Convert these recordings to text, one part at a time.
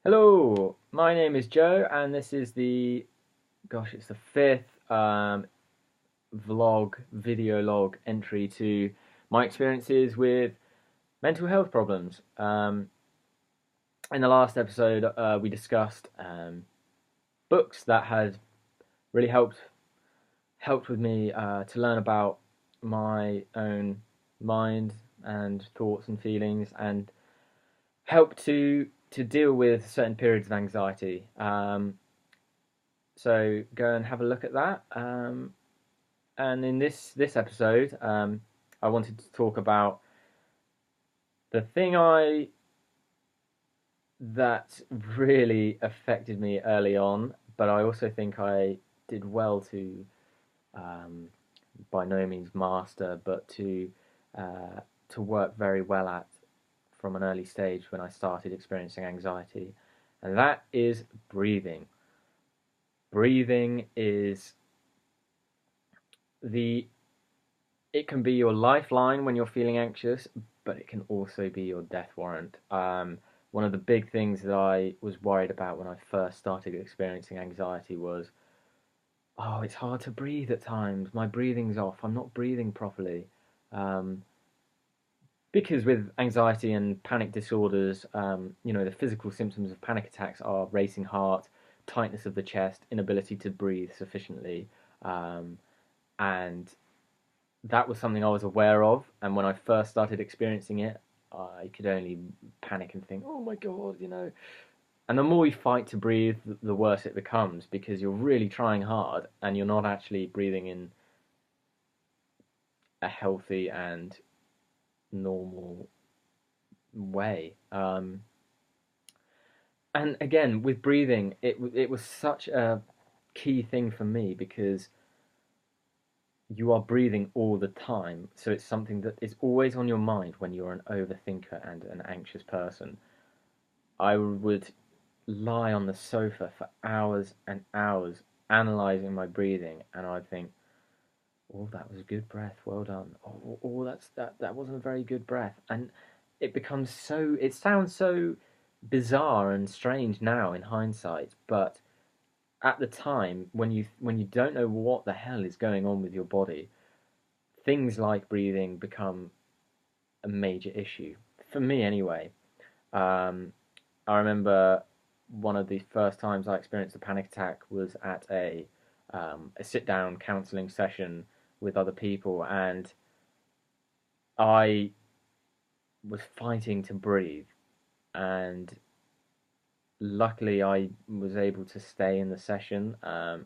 Hello, my name is Joe, and this is it's the fifth video log entry to my experiences with mental health problems. In the last episode, we discussed books that had really helped with me to learn about my own mind and thoughts and feelings, and help to deal with certain periods of anxiety. So go and have a look at that. And in this episode, I wanted to talk about the thing I that really affected me early on, but I also think I did well to, um, by no means master, but to work very well at from an early stage when I started experiencing anxiety, and that is breathing. Breathing is the it can be your lifeline when you're feeling anxious, but it can also be your death warrant. One of the big things that I was worried about when I first started experiencing anxiety was, oh, it's hard to breathe at times. My breathing's off. I'm not breathing properly. Um, because with anxiety and panic disorders, the physical symptoms of panic attacks are racing heart, tightness of the chest, inability to breathe sufficiently, um, and that was something I was aware of, and when I first started experiencing it, I could only panic and think, "Oh my God," you know. And the more you fight to breathe, the worse it becomes because you're really trying hard and you're not actually breathing in a healthy and normal way. And again, with breathing, it was such a key thing for me because you are breathing all the time. So it's something that is always on your mind when you're an overthinker and an anxious person. I would lie on the sofa for hours and hours analyzing my breathing, and I'd think, "Oh, that was a good breath. Well done. Oh, that wasn't a very good breath." And it sounds so bizarre and strange now in hindsight, but at the time when you don't know what the hell is going on with your body, things like breathing become a major issue for me anyway. Um, I remember one of the first times I experienced a panic attack was at a sit down counselling session with other people, and I was fighting to breathe, and luckily I was able to stay in the session, and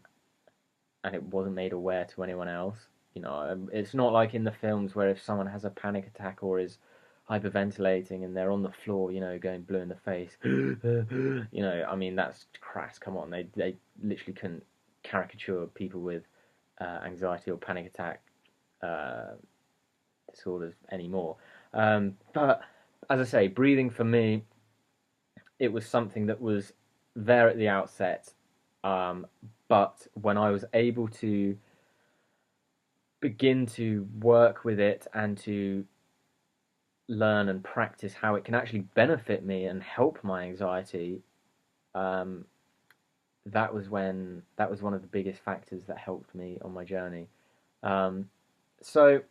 it wasn't made aware to anyone else. It's not like in the films where if someone has a panic attack or is hyperventilating and they're on the floor, going blue in the face. I mean, that's crass. Come on, they literally couldn't caricature people with anxiety or panic attack uh, disorders anymore. But as I say, breathing for me, it was something that was there at the outset. Um, but when I was able to begin to work with it and to learn and practice how it can actually benefit me and help my anxiety, um, that was one of the biggest factors that helped me on my journey. Um, so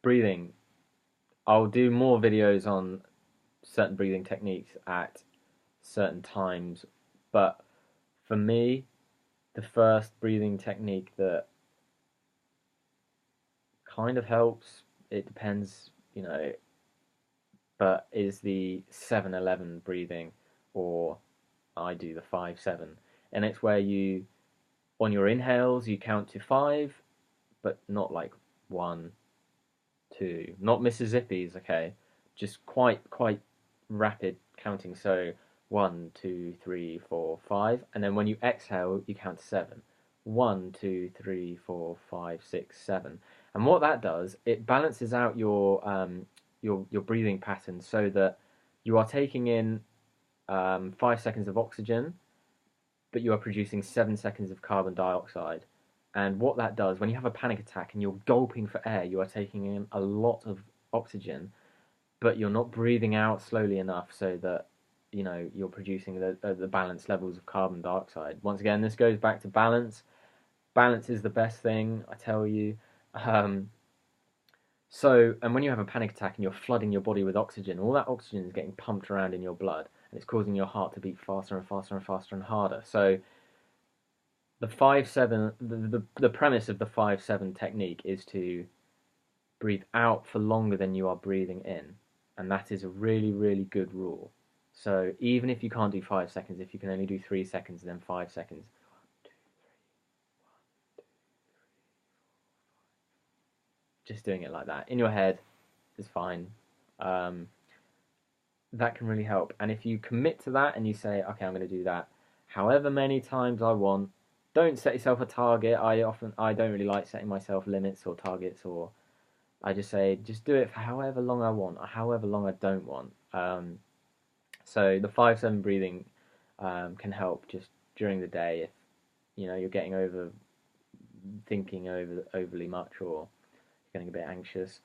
breathing, I'll do more videos on certain breathing techniques at certain times, but for me, the first breathing technique that kind of helps, it depends, but is the 7-11 breathing, or I do the 5-7. And it's where on your inhales, you count to five, but not like one, two, not Mississippi's, okay? Just quite rapid counting. So 1, 2, 3, 4, 5. And then when you exhale, you count to seven. 1, 2, 3, 4, 5, 6, 7. And what that does, it balances out your breathing pattern so that you are taking in 5 seconds of oxygen, but you are producing 7 seconds of carbon dioxide. And what that does, when you have a panic attack and you're gulping for air, you are taking in a lot of oxygen, but you're not breathing out slowly enough so that you're producing the balanced levels of carbon dioxide. Once again, this goes back to balance. Balance is the best thing, I tell you. Um, and when you have a panic attack and you're flooding your body with oxygen, all that oxygen is getting pumped around in your blood, and it's causing your heart to beat faster and faster and faster and harder. So the 5-7, the premise of the 5-7 technique is to breathe out for longer than you are breathing in, and that is a really, really good rule. So even if you can't do 5 seconds, if you can only do 3 seconds and then 5 seconds, just doing it like that in your head is fine. Um, that can really help. And if you commit to that and you say, okay, I'm going to do that however many times I want, don't set yourself a target. I don't really like setting myself limits or targets, or I just say just do it for however long I want or however long I don't want. So the 5-7 breathing can help just during the day if you're getting thinking overly much or getting a bit anxious.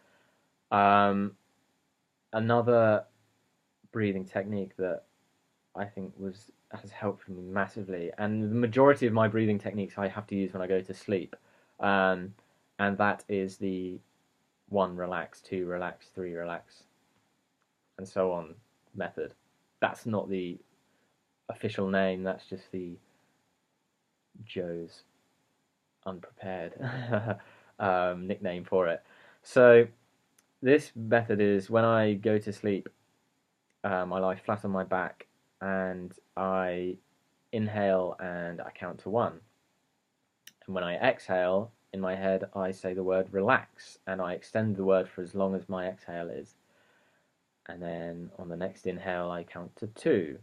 Another breathing technique that I think has helped me massively, and the majority of my breathing techniques I have to use when I go to sleep, and that is the 1 relax, 2 relax, 3 relax, and so on method. That's not the official name. That's just the Joe's unprepared nickname for it. So this method is when I go to sleep, I lie flat on my back and I inhale and I count to 1. And when I exhale, in my head, I say the word relax and I extend the word for as long as my exhale is. And then on the next inhale, I count to 2.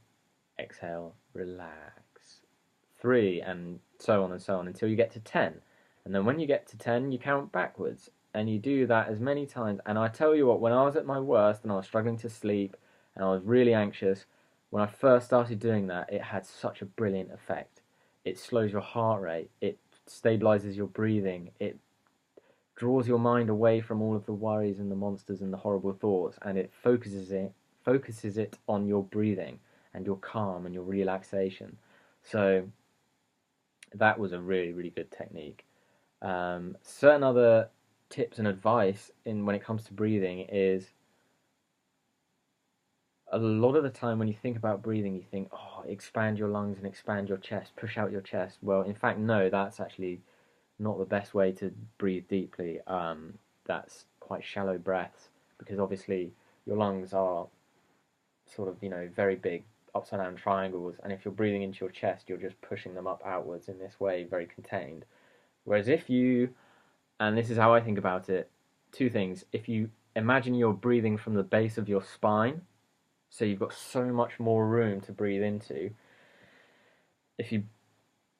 Exhale, relax. 3, and so on until you get to 10. And then when you get to 10, you count backwards. And you do that as many times. And I tell you what, when I was at my worst and I was struggling to sleep and I was really anxious, when I first started doing that, it had such a brilliant effect. It slows your heart rate. It stabilizes your breathing. It draws your mind away from all of the worries and the monsters and the horrible thoughts, and it focuses it on your breathing and your calm and your relaxation. So that was a really, really good technique. Certain other tips and advice when it comes to breathing is a lot of the time when you think about breathing, you think, oh, expand your lungs and expand your chest, push out your chest. Well, in fact, no, that's actually not the best way to breathe deeply. That's quite shallow breaths because obviously your lungs are sort of, very big upside down triangles, and if you're breathing into your chest, you're just pushing them up outwards in this way, very contained. Whereas and this is how I think about it, 2 things. If you imagine you're breathing from the base of your spine, so you've got so much more room to breathe into. If you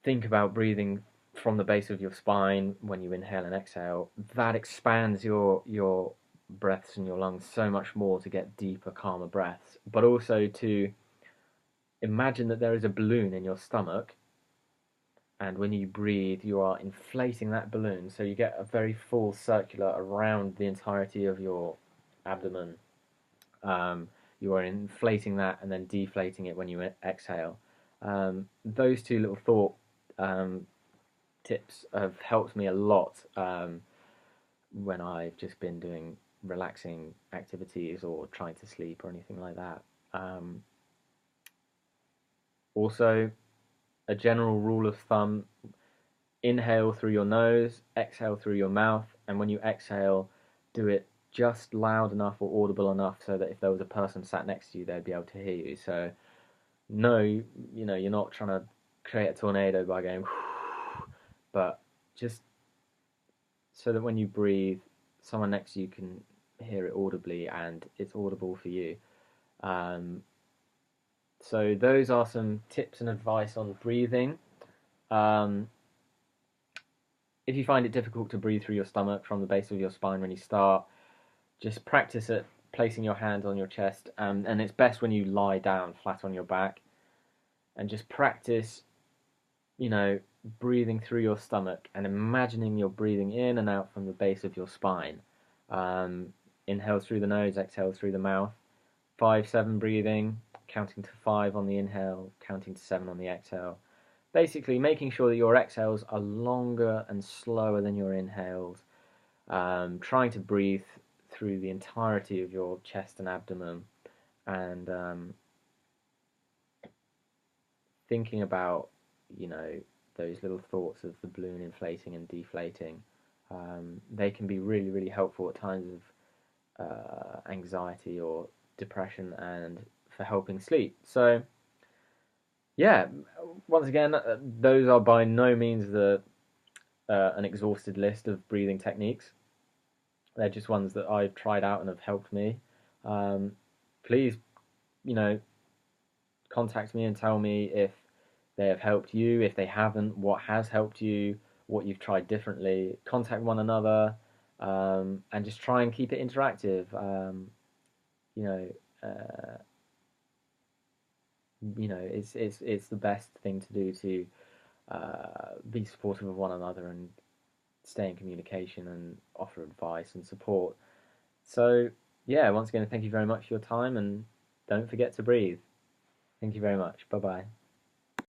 think about breathing from the base of your spine when you inhale and exhale, that expands your breaths and your lungs so much more to get deeper, calmer breaths. But also to imagine that there is a balloon in your stomach, and when you breathe, you are inflating that balloon, so you get a very full circular around the entirety of your abdomen. You are inflating that and then deflating it when you exhale. Those 2 little thought tips have helped me a lot when I've just been doing relaxing activities or trying to sleep or anything like that. Also, a general rule of thumb: inhale through your nose, exhale through your mouth, and when you exhale, do it just loud enough or audible enough so that if there was a person sat next to you, they'd be able to hear you. So, no, you're not trying to create a tornado by going, but just so that when you breathe, someone next to you can hear it audibly and it's audible for you. So those are some tips and advice on breathing. If you find it difficult to breathe through your stomach from the base of your spine when you start, just practice at placing your hands on your chest, and it's best when you lie down flat on your back, and just practice, breathing through your stomach and imagining you're breathing in and out from the base of your spine. inhale through the nose, exhale through the mouth. 5-7 breathing, counting to 5 on the inhale, counting to 7 on the exhale. Basically, making sure that your exhales are longer and slower than your inhales. Trying to breathe through the entirety of your chest and abdomen, and thinking about, those little thoughts of the balloon inflating and deflating. They can be really, really helpful at times of anxiety or depression and for helping sleep. So, yeah, once again, those are by no means an exhausted list of breathing techniques. They're just ones that I've tried out and have helped me. Please, you know, contact me and tell me if they have helped you. If they haven't, what has helped you, what you've tried differently. Contact one another, and just try and keep it interactive. You know, uh, it's the best thing to do to be supportive of one another and stay in communication and offer advice and support. So, yeah, once again, thank you very much for your time, and don't forget to breathe. Thank you very much. Bye bye.